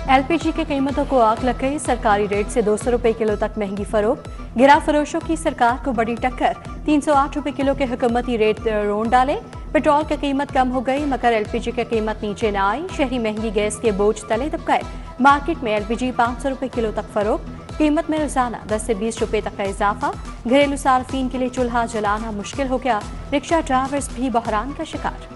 LPG की कीमतों को आग लग गई। सरकारी रेट से 200 रुपए किलो तक महंगी फरोख्त। गिरा फरोशों की सरकार को बड़ी टक्कर। 308 रुपए किलो के हुकूमती रेट रोन डाले। पेट्रोल की कीमत कम हो गई मगर एलपीजी की कीमत नीचे न आई। शहरी महंगी गैस के बोझ तले दब गए। मार्केट में एलपीजी 500 रुपए किलो तक फरोख्त। कीमत में रोजाना 10 से 20 रुपए तक का इजाफा। घरेलू सार्फिन के लिए चूल्हा जलाना मुश्किल हो गया। रिक्शा ड्राइवर्स भी बहरान का शिकार।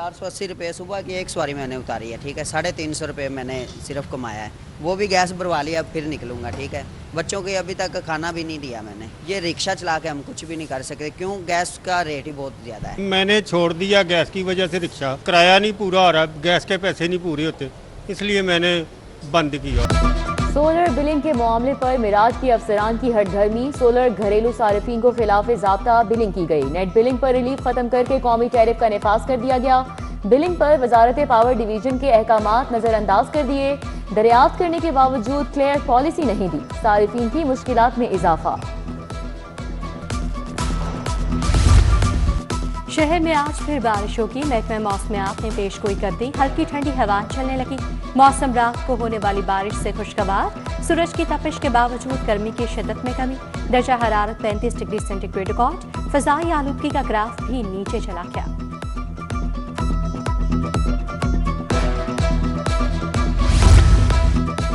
480 रुपये सुबह की एक सवारी मैंने उतारी है, ठीक है। 350 रुपये मैंने सिर्फ कमाया है, वो भी गैस भरवा लिया, अब फिर निकलूंगा, ठीक है। बच्चों के अभी तक खाना भी नहीं दिया मैंने। ये रिक्शा चला के हम कुछ भी नहीं कर सकते, क्यों? गैस का रेट ही बहुत ज़्यादा है। मैंने छोड़ दिया गैस की वजह से रिक्शा, किराया नहीं पूरा हो रहा, गैस के पैसे नहीं पूरे होते, इसलिए मैंने बंद किया। सोलर बिलिंग के मामले पर मिराज की अफसरान की हटधर्मी। सोलर घरेलू सार्फिन को खिलाफ ज़ाब्ता बिलिंग की गई। नेट बिलिंग पर रिलीफ खत्म करके कौमी टैरिफ का नफाज कर दिया गया। बिलिंग पर वजारत पावर डिवीजन के अहकामात नजरअंदाज कर दिए। दरियाफ्त करने के बावजूद क्लियर पॉलिसी नहीं दी। सार्फिन की मुश्किलात में इजाफा। शहर में आज फिर बारिश होगी। महकमा मौसमियात ने पेशगोई कर दी। हल्की ठंडी हवाएं चलने लगी। मौसम रात को होने वाली बारिश से खुशगवार। सूरज की तपिश के बावजूद गर्मी की शिद्दत में कमी। दर्जा हरारत 35 डिग्री सेंटीग्रेड रिकॉर्ड। फजाई आलूदगी का ग्राफ भी नीचे चला गया।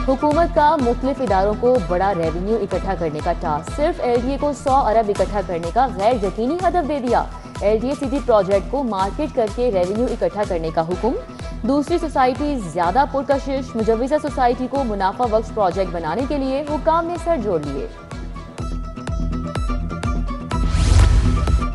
हुकूमत का मुख्तलिफ इदारों को बड़ा रेवेन्यू इकट्ठा करने का टास्क। सिर्फ एलडीए को 100 अरब इकट्ठा करने का गैर यकीनी हदफ दे दिया। एलडीए सिटी प्रोजेक्ट को मार्केट करके रेवेन्यू इकट्ठा करने का हुक्म। दूसरी सोसाइटी ज्यादा पुरकशिश। मुजव्विजा सोसाइटी को मुनाफा बख्श प्रोजेक्ट बनाने के लिए हुकाम ने सर जोड़ लिए।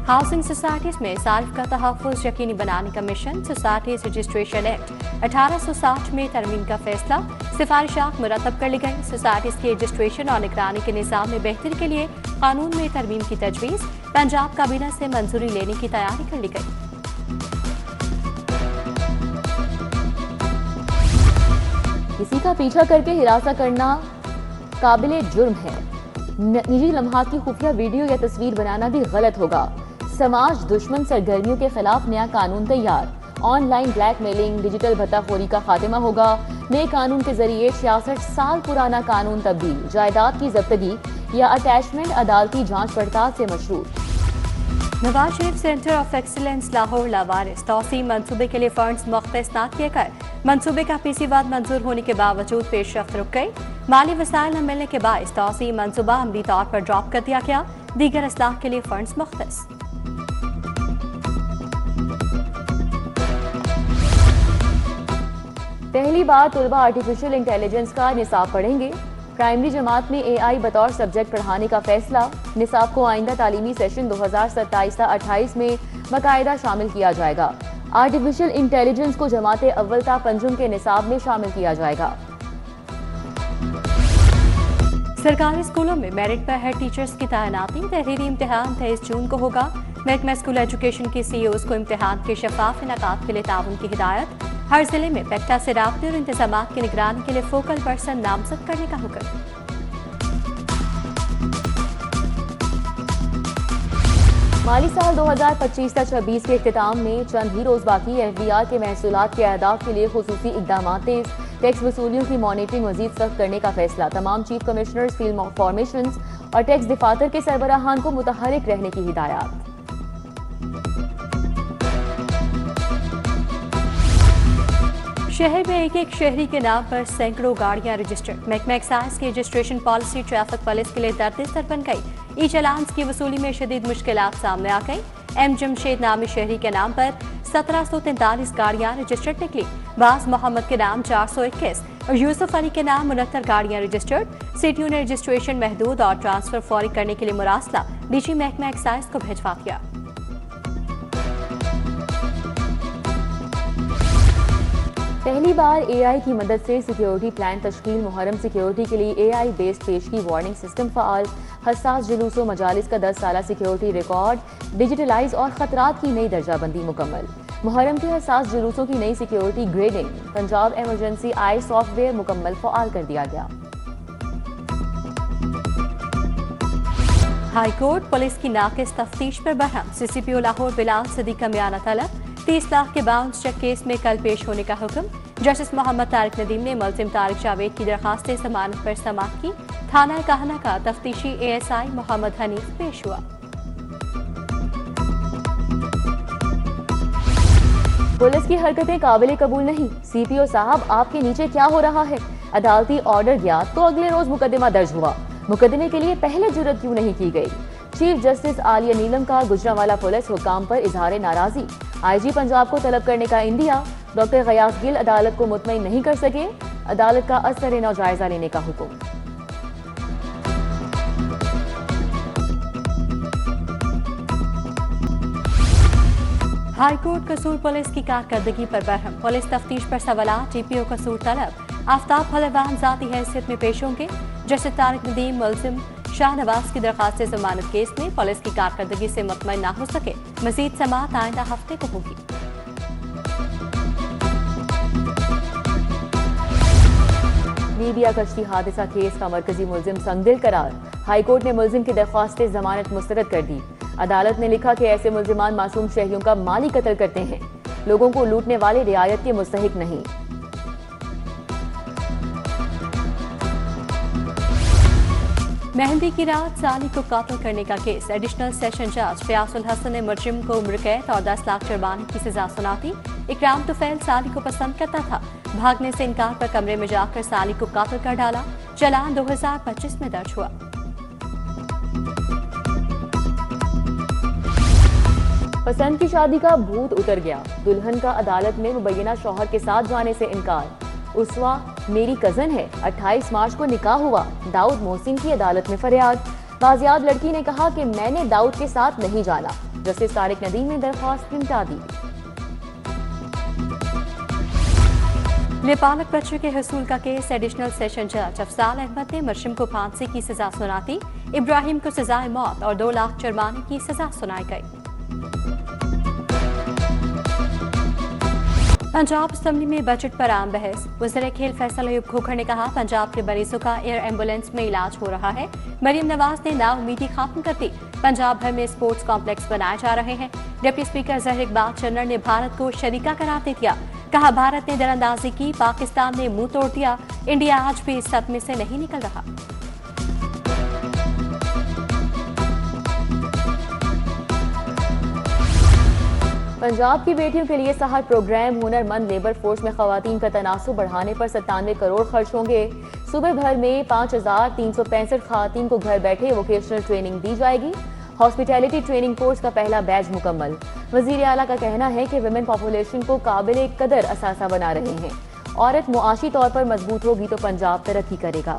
हाउसिंग सोसाइटीज में सारिफ का तहफ़्फ़ुज़ यकीनी बनाने का मिशन। सोसाइटीज रजिस्ट्रेशन एक्ट 1860 में तरमीम का फैसला। सिफारिशात मुरतब कर ली गई। सोसाइटीज की रजिस्ट्रेशन और निगरानी के निज़ाम में बेहतरी के लिए कानून में तरमीम की तजवीज़। पंजाब काबीना से मंजूरी लेने की तैयारी कर ली गई। किसी का पीछा करके हिरासत करना काबिले जुर्म है। निजी लम्हात की खुफिया वीडियो या तस्वीर बनाना भी गलत होगा। समाज दुश्मन सरगर्मियों के खिलाफ नया कानून तैयार। ऑनलाइन ब्लैकमेलिंग, डिजिटल भत्ताखोरी का खात्मा होगा। नए कानून के जरिए 66 साल पुराना कानून तब्दील। जायदाद की जब्तगी या अटैचमेंट अदालती जांच पड़ताल से मशरूत। Nawaz Sharif centre of excellence Lahore लावारिस तौसी मंसूबे के लिए फंड्स मुख्तस न किए गए। मंसूबे का पीसीवाद मंजूर होने के बावजूद पेशरफ्त रुक गई। माली वसाइल न मिलने के बायस तौसी मंसूबा अमली तौर पर ड्रॉप कर दिया गया। दीगर असलाह के लिए फंड्स मुख्तस। पहली बार तुलबा आर्टिफिशियल इंटेलिजेंस का निसाब पढ़ेंगे। प्राइमरी जमात में एआई बतौर सब्जेक्ट पढ़ाने का फैसला। निसाब को आइंदा तालीमी सेशन 2027-28 में बाकायदा शामिल किया जाएगा। आर्टिफिशियल इंटेलिजेंस को जमात अव्वल ता पंजुम के निसाब में शामिल किया जाएगा। सरकारी स्कूलों में मेरिट पर हेड टीचर्स की तैनाती। तहरीरी इम्तिहान 23 जून को होगा। महकमा स्कूल एजुकेशन के सीईओज को इम्तिहान के शफाफ इनेकाद के लिए ताउन की हिदायत। हर जिले में पेक्टा से राब्ते और इंतजामात की निगरानी के लिए फोकल पर्सन नामजद करने का हुक्म। माली साल 2025-26 के इख्तिताम में चंद ही रोज बाकी। एफबीआर के महसूलात के अहदाफ के लिए खुसूसी इकदाम तेज। टैक्स वसूलियों की मॉनिटरिंग मजीद सख्त करने का फैसला। तमाम चीफ कमिश्नर्स, फील्ड फॉर्मेशंस और टैक्स दफातर के सरबराहान को मुतहरिक रहने की हिदायत। शहर में एक एक शहरी के नाम पर सैकड़ों गाड़ियां रजिस्टर्ड। महकमा एक्साइज की रजिस्ट्रेशन पॉलिसी ट्रैफिक पुलिस के लिए दर्द-ए-सर बन गई। ई चालान्स की वसूली में शदीद मुश्किलात सामने आ गई। एम जमशेद नामी शहरी के नाम पर 1743 गाड़ियां रजिस्टर्ड निकली। बाज मोहम्मद के नाम 421 और यूसुफ अली के नाम 69 गाड़ियां रजिस्टर्ड। सिटियों ने रजिस्ट्रेशन महदूद और ट्रांसफर फौरी करने के लिए मुरासला डीजी महकमा एक्साइज को भिजवा दिया। पहली बार एआई की मदद से सिक्योरिटी प्लान तश्कील। मुहर्रम सिक्योरिटी के लिए एआई बेस्ड पेशगी वार्निंग सिस्टम फ़ाल। हसास जुलूसों मजालिस का 10 साला सिक्योरिटी रिकॉर्ड डिजिटलाइज और खतरात की नई दर्जाबंदी मुकम्मल। मुहर्रम के हसास जुलूसों की नई सिक्योरिटी ग्रेडिंग। पंजाब एमरजेंसी आई सॉफ्टवेयर मुकम्मल फ़ाल कर दिया गया। हाईकोर्ट पुलिस की नाकिस तफ्तीश पर बरहम। CCPO लाहौर बिलाल सिद्दीक का मियाना तलब। 30 लाख के बाउंस चेक केस में कल पेश होने का हुक्म। जस्टिस मोहम्मद तारिक नदीम ने मुलजिम तारिक जावेद की दरखास्त जमानत पर समाअत की। थाना कहना का तफ्तीशी ASI मोहम्मद हनीफ पेश हुआ। पुलिस की हरकतें काबिल कबूल नहीं। CPO साहब, आपके नीचे क्या हो रहा है? अदालती ऑर्डर गया तो अगले रोज मुकदमा दर्ज हुआ। मुकदमे के लिए पहले जुर्रत क्यों नहीं की गई? चीफ जस्टिस आलिया नीलम का गुजरांवाला पुलिस हुकाम पर इजहार नाराजी। IG पंजाब को तलब करने का इंदिया। डॉक्टर गयास गिल अदालत को मुतमईन नहीं कर सके। अदालत का असर नौ जायजा लेने का हुक्म। हाईकोर्ट कसूर पुलिस की कारकर्दगी पर बरहम। पुलिस तफ्तीश पर सवालात। TPO कसूर तलब। आफ्ताब पहलवान जाती हैसियत में पेश होंगे। जस्टिस तारिक नदीम मुलजिम शाहनवाज की दरखास्त जमानत केस में पुलिस की कारकर्दगी से मुतमईन ना हो सके। मजीद समाअत आइंदा हफ्ते को होगी। लीबिया कश्ती हादसा केस का मरकजी मुलजिम संगदिल करार। हाईकोर्ट ने मुलजिम की दरख्वास्त जमानत मुस्तरद कर दी। अदालत ने लिखा कि ऐसे मुलजिमान मासूम शहरियों का माली कत्ल करते हैं। लोगों को लूटने वाले रियायत के मुस्तहिक नहीं। मेहंदी की रात साली को कातिल करने का केस। एडिशनल सेशन जज फयाजुल हसन ने मुजरिम को उम्र कैद और 10 लाख जुर्माने की सजा सुनाती। इकराम तुफैल साली को पसंद करता था। भागने से इनकार पर कमरे में जाकर साली को कातिल कर डाला। चालान 2025 में दर्ज हुआ। पसंद की शादी का भूत उतर गया। दुल्हन का अदालत में मुबैना शौहर के साथ जाने से इनकार। उसवा मेरी कजन है, 28 मार्च को निकाह हुआ। दाऊद मोहसिन की अदालत में फरियाद। बाजियाद लड़की ने कहा कि मैंने दाऊद के साथ नहीं जाना। जस्टिस तारिक नदीम ने दरख्वास्त निपटा दी। नेपालक बच्चे के हसूल का केस। एडिशनल सेशन जज अफजाल अहमद ने मुजरिम को फांसी की सजा सुनाती। इब्राहिम को सजाए मौत और 2 लाख जुर्माने की सजा सुनाई गई। पंजाब असम्बली में बजट पर आम बहस। वज़ीर खेल फैसल अयूब खोखर ने कहा पंजाब के मरीजों का एयर एम्बुलेंस में इलाज हो रहा है। मरियम नवाज ने नाउमीदी खत्म कर दी। पंजाब भर में स्पोर्ट्स कॉम्प्लेक्स बनाए जा रहे हैं। डिप्टी स्पीकर जहर इकबाल चन्नर ने भारत को शरीका करार दे दिया। कहा भारत ने दरअंदाजी की, पाकिस्तान ने मुंह तोड़ दिया। इंडिया आज भी इस सदमे से नहीं निकल रहा। पंजाब की बेटियों के लिए सहर प्रोग्राम। हुनरमंद लेबर फोर्स में खवातीन का तनासुब बढ़ाने पर 97 करोड़ खर्च होंगे। सूबे भर में 5365 खवातीन को घर बैठे वोकेशनल ट्रेनिंग दी जाएगी। हॉस्पिटैलिटी ट्रेनिंग कोर्स का पहला बैच मुकम्मल। वजीर आला का कहना है कि विमेन पॉपुलेशन को काबिल कदर असासा बना रहे हैं। औरत मुआशी तौर पर मजबूत होगी तो पंजाब तरक्की करेगा।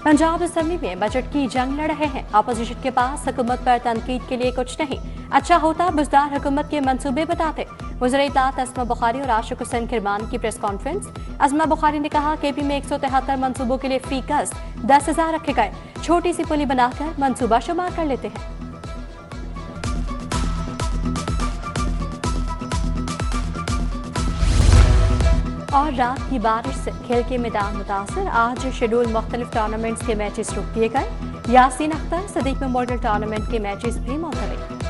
पंजाब असम्बली में बजट की जंग लड़ रहे हैं। अपोजिशन के पास हुकूमत पर तनकीद के लिए कुछ नहीं। अच्छा होता बुजदार हुकूमत के मंसूबे बताते। वज़ीर इत्तलात अस्मा बुखारी और आशिक हुसैन किरमानी की प्रेस कॉन्फ्रेंस। अस्मा बुखारी ने कहा KP में 173 मंसूबों के लिए फी गज 10,000 रखे गए। छोटी सी पुली बनाकर मंसूबा शुमार कर लेते हैं। और रात की बारिश से खेल के मैदान मुतासर। आज शेड्यूल मुख्तलिफ टूर्नामेंट्स के मैचेस रोक दिए गए। यासीन अख्तर सदीक मेमोरियल टूर्नामेंट के मैचेस भी मुलतवी।